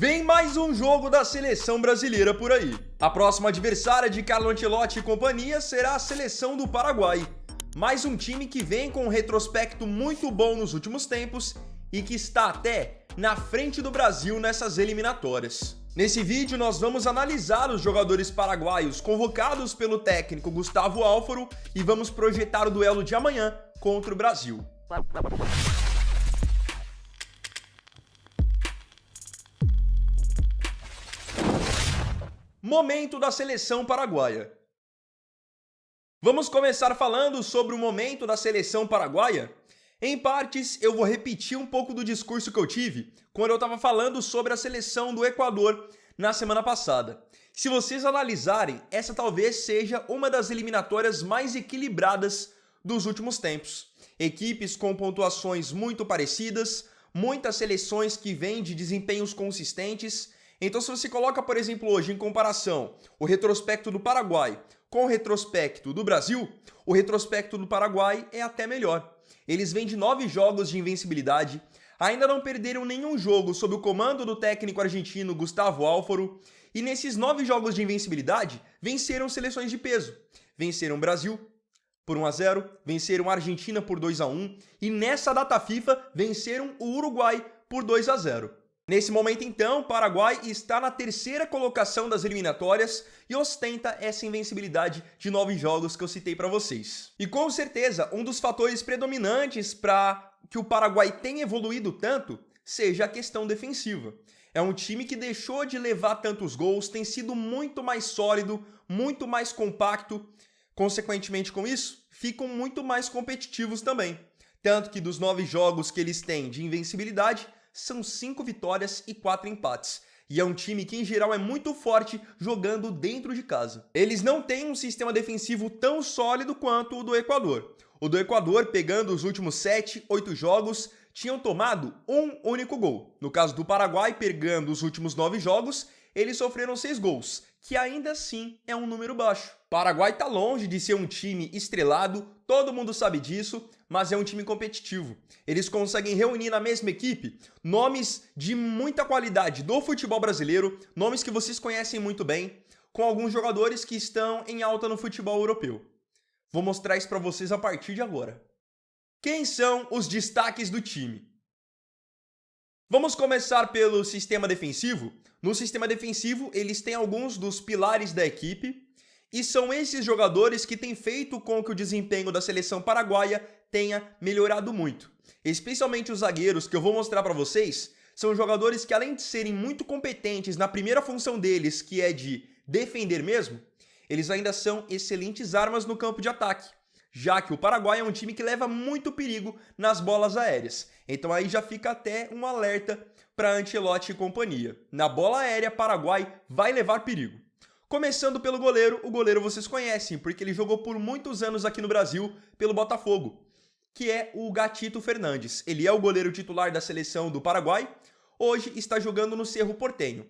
Vem mais um jogo da seleção brasileira por aí. A próxima adversária de Carlo Ancelotti e companhia será a seleção do Paraguai. Mais um time que vem com um retrospecto muito bom nos últimos tempos e que está até na frente do Brasil nessas eliminatórias. Nesse vídeo nós vamos analisar os jogadores paraguaios convocados pelo técnico Gustavo Alfaro e vamos projetar o duelo de amanhã contra o Brasil. Momento da seleção paraguaia. Vamos começar falando sobre o momento da seleção paraguaia? Em partes, eu vou repetir um pouco do discurso que eu tive quando eu estava falando sobre a seleção do Equador na semana passada. Se vocês analisarem, essa talvez seja uma das eliminatórias mais equilibradas dos últimos tempos. Equipes com pontuações muito parecidas, muitas seleções que vêm de desempenhos consistentes. Então, se você coloca, por exemplo, hoje em comparação o retrospecto do Paraguai com o retrospecto do Brasil, o retrospecto do Paraguai é até melhor. Eles vêm de 9 jogos de invencibilidade, ainda não perderam nenhum jogo sob o comando do técnico argentino Gustavo Alfaro, e nesses 9 jogos de invencibilidade, venceram seleções de peso. Venceram o Brasil por 1-0, venceram a Argentina por 2-1, e nessa data FIFA, venceram o Uruguai por 2-0. Nesse momento, então, o Paraguai está na terceira colocação das eliminatórias e ostenta essa invencibilidade de 9 jogos que eu citei para vocês. E com certeza, um dos fatores predominantes para que o Paraguai tenha evoluído tanto seja a questão defensiva. É um time que deixou de levar tantos gols, tem sido muito mais sólido, muito mais compacto. Consequentemente com isso, ficam muito mais competitivos também. Tanto que dos 9 jogos que eles têm de invencibilidade, são 5 vitórias e 4 empates. E é um time que, em geral, é muito forte jogando dentro de casa. Eles não têm um sistema defensivo tão sólido quanto o do Equador. O do Equador, pegando os últimos 7, 8 jogos, tinham tomado um único gol. No caso do Paraguai, pegando os últimos 9 jogos, eles sofreram 6 gols, que ainda assim é um número baixo. O Paraguai está longe de ser um time estrelado, todo mundo sabe disso, mas é um time competitivo. Eles conseguem reunir na mesma equipe nomes de muita qualidade do futebol brasileiro, nomes que vocês conhecem muito bem, com alguns jogadores que estão em alta no futebol europeu. Vou mostrar isso para vocês a partir de agora. Quem são os destaques do time? Vamos começar pelo sistema defensivo. No sistema defensivo, eles têm alguns dos pilares da equipe, e são esses jogadores que têm feito com que o desempenho da seleção paraguaia tenha melhorado muito. Especialmente os zagueiros, que eu vou mostrar para vocês, são jogadores que, além de serem muito competentes na primeira função deles, que é de defender mesmo, eles ainda são excelentes armas no campo de ataque, já que o Paraguai é um time que leva muito perigo nas bolas aéreas. Então aí já fica até um alerta para Ancelotti e companhia. Na bola aérea, Paraguai vai levar perigo. Começando pelo goleiro, o goleiro vocês conhecem, porque ele jogou por muitos anos aqui no Brasil pelo Botafogo, que é o Gatito Fernandes. Ele é o goleiro titular da seleção do Paraguai, hoje está jogando no Cerro Porteño.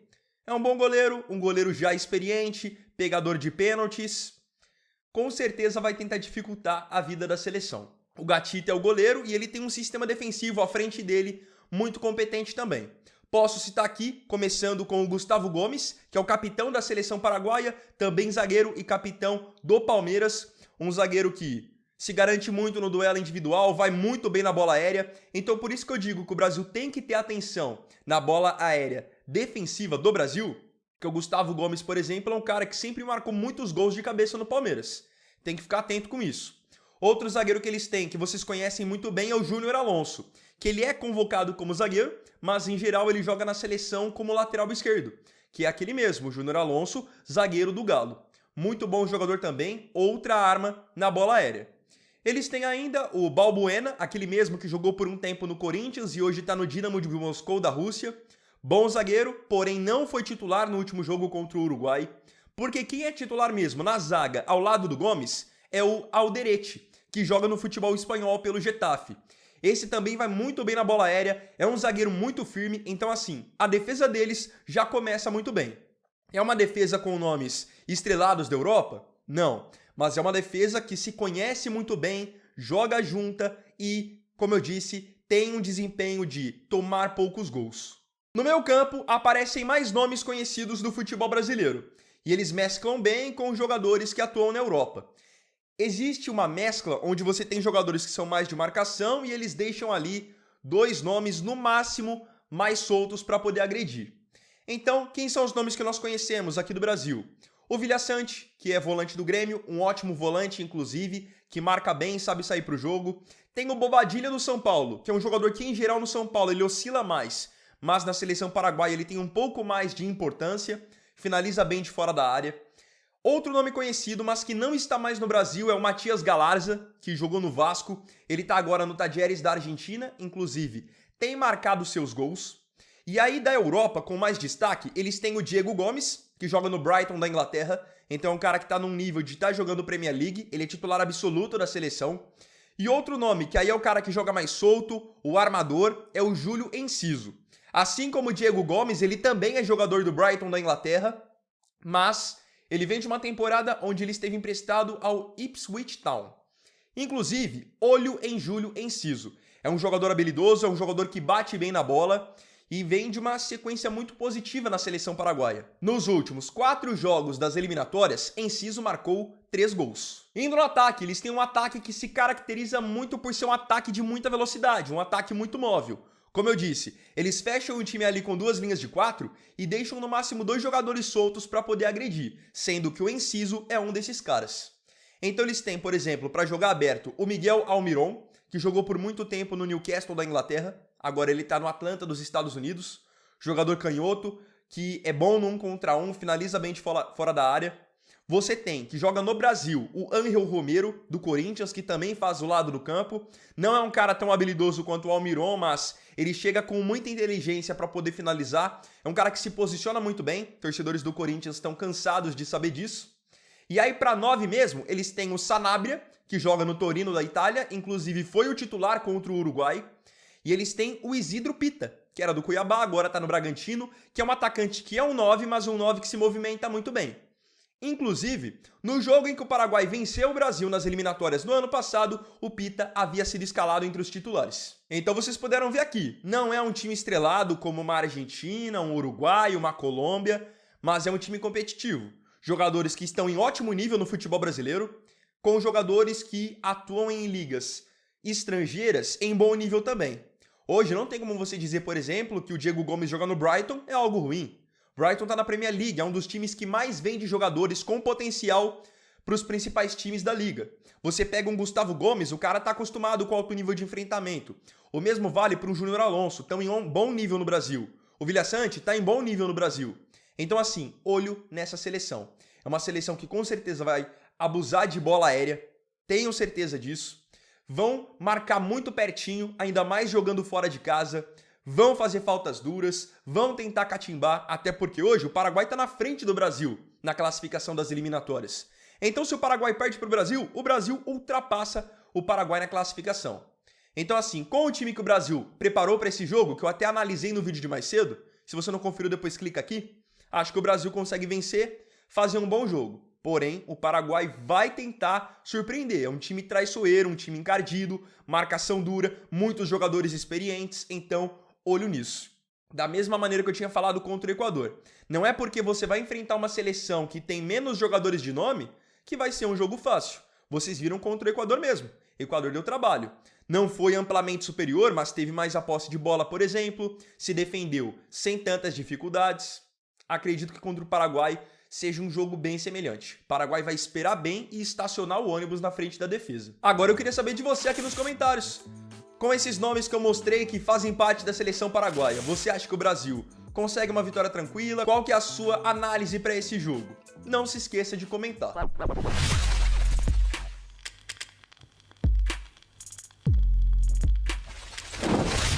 É um bom goleiro, um goleiro já experiente, pegador de pênaltis. Com certeza vai tentar dificultar a vida da seleção. O Gatito é o goleiro e ele tem um sistema defensivo à frente dele muito competente também. Posso citar aqui, começando com o Gustavo Gomes, que é o capitão da seleção paraguaia, também zagueiro e capitão do Palmeiras, um zagueiro que se garante muito no duelo individual, vai muito bem na bola aérea, então por isso que eu digo que o Brasil tem que ter atenção na bola aérea defensiva do Brasil, porque o Gustavo Gomes, por exemplo, é um cara que sempre marcou muitos gols de cabeça no Palmeiras. Tem que ficar atento com isso. Outro zagueiro que eles têm, que vocês conhecem muito bem, é o Júnior Alonso, que ele é convocado como zagueiro, mas em geral ele joga na seleção como lateral esquerdo, que é aquele mesmo, o Júnior Alonso, zagueiro do Galo. Muito bom jogador também, outra arma na bola aérea. Eles têm ainda o Balbuena, aquele mesmo que jogou por um tempo no Corinthians e hoje está no Dinamo de Moscou da Rússia. Bom zagueiro, porém não foi titular no último jogo contra o Uruguai, porque quem é titular mesmo na zaga ao lado do Gomes é o Alderete, que joga no futebol espanhol pelo Getafe. Esse também vai muito bem na bola aérea, é um zagueiro muito firme, então assim, a defesa deles já começa muito bem. É uma defesa com nomes estrelados da Europa? Não, mas é uma defesa que se conhece muito bem, joga junta e, como eu disse, tem um desempenho de tomar poucos gols. No meio campo, aparecem mais nomes conhecidos do futebol brasileiro, e eles mesclam bem com os jogadores que atuam na Europa. Existe uma mescla onde você tem jogadores que são mais de marcação e eles deixam ali 2 nomes, no máximo, mais soltos para poder agredir. Então, quem são os nomes que nós conhecemos aqui do Brasil? O Vilhaçante, que é volante do Grêmio, um ótimo volante, inclusive, que marca bem, sabe sair para o jogo. Tem o Bobadilla do São Paulo, que é um jogador que, em geral, no São Paulo, ele oscila mais, mas na seleção paraguaia ele tem um pouco mais de importância, finaliza bem de fora da área. Outro nome conhecido, mas que não está mais no Brasil, é o Matias Galarza, que jogou no Vasco. Ele está agora no Talleres da Argentina, inclusive tem marcado seus gols. E aí da Europa, com mais destaque, eles têm o Diego Gomes, que joga no Brighton da Inglaterra. Então é um cara que está num nível de estar jogando Premier League, ele é titular absoluto da seleção. E outro nome, que aí é o cara que joga mais solto, o armador, é o Júlio Enciso. Assim como o Diego Gomes, ele também é jogador do Brighton da Inglaterra, mas ele vem de uma temporada onde ele esteve emprestado ao Ipswich Town. Inclusive, olho em Júlio Enciso. É um jogador habilidoso, é um jogador que bate bem na bola e vem de uma sequência muito positiva na seleção paraguaia. Nos últimos 4 jogos das eliminatórias, Enciso marcou 3 gols. Indo no ataque, eles têm um ataque que se caracteriza muito por ser um ataque de muita velocidade, um ataque muito móvel. Como eu disse, eles fecham o time ali com 2 linhas de 4 e deixam no máximo 2 jogadores soltos para poder agredir, sendo que o Enciso é um desses caras. Então eles têm, por exemplo, para jogar aberto, o Miguel Almiron, que jogou por muito tempo no Newcastle da Inglaterra, agora ele está no Atlanta dos Estados Unidos, jogador canhoto, que é bom no 1 contra 1, finaliza bem de fora da área. Você tem, que joga no Brasil, o Ángel Romero, do Corinthians, que também faz o lado do campo. Não é um cara tão habilidoso quanto o Almiron, mas ele chega com muita inteligência para poder finalizar. É um cara que se posiciona muito bem, torcedores do Corinthians estão cansados de saber disso. E aí, para 9 mesmo, eles têm o Sanabria, que joga no Torino da Itália, inclusive foi o titular contra o Uruguai. E eles têm o Isidro Pita, que era do Cuiabá, agora está no Bragantino, que é um atacante que é um 9, mas um 9 que se movimenta muito bem. Inclusive, no jogo em que o Paraguai venceu o Brasil nas eliminatórias no ano passado, o Pita havia sido escalado entre os titulares. Então vocês puderam ver aqui, não é um time estrelado como uma Argentina, um Uruguai, uma Colômbia, mas é um time competitivo. Jogadores que estão em ótimo nível no futebol brasileiro, com jogadores que atuam em ligas estrangeiras em bom nível também. Hoje não tem como você dizer, por exemplo, que o Diego Gomes joga no Brighton é algo ruim. Brighton está na Premier League, é um dos times que mais vende jogadores com potencial para os principais times da liga. Você pega um Gustavo Gomes, o cara está acostumado com alto nível de enfrentamento. O mesmo vale para um Júnior Alonso, estão em um bom nível no Brasil. O Vilhaçante está em bom nível no Brasil. Então assim, olho nessa seleção. É uma seleção que com certeza vai abusar de bola aérea, tenho certeza disso. Vão marcar muito pertinho, ainda mais jogando fora de casa. Vão fazer faltas duras, vão tentar catimbar, até porque hoje o Paraguai está na frente do Brasil na classificação das eliminatórias. Então se o Paraguai perde para o Brasil ultrapassa o Paraguai na classificação. Então assim, com o time que o Brasil preparou para esse jogo, que eu até analisei no vídeo de mais cedo, se você não conferiu depois clica aqui, acho que o Brasil consegue vencer, fazer um bom jogo. Porém, o Paraguai vai tentar surpreender. É um time traiçoeiro, um time encardido, marcação dura, muitos jogadores experientes, então olho nisso. Da mesma maneira que eu tinha falado contra o Equador. Não é porque você vai enfrentar uma seleção que tem menos jogadores de nome que vai ser um jogo fácil. Vocês viram contra o Equador mesmo. O Equador deu trabalho. Não foi amplamente superior, mas teve mais a posse de bola, por exemplo. Se defendeu sem tantas dificuldades. Acredito que contra o Paraguai seja um jogo bem semelhante. O Paraguai vai esperar bem e estacionar o ônibus na frente da defesa. Agora eu queria saber de você aqui nos comentários. Com esses nomes que eu mostrei que fazem parte da seleção paraguaia, você acha que o Brasil consegue uma vitória tranquila? Qual que é a sua análise para esse jogo? Não se esqueça de comentar.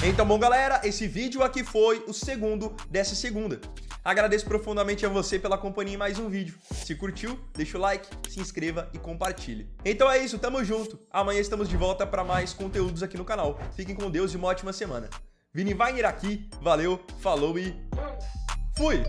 Então, bom galera, esse vídeo aqui foi o segundo dessa segunda. Agradeço profundamente a você pela companhia em mais um vídeo. Se curtiu, deixa o like, se inscreva e compartilhe. Então é isso, tamo junto. Amanhã estamos de volta para mais conteúdos aqui no canal. Fiquem com Deus e uma ótima semana. Vini Wagner aqui, valeu, falou e fui!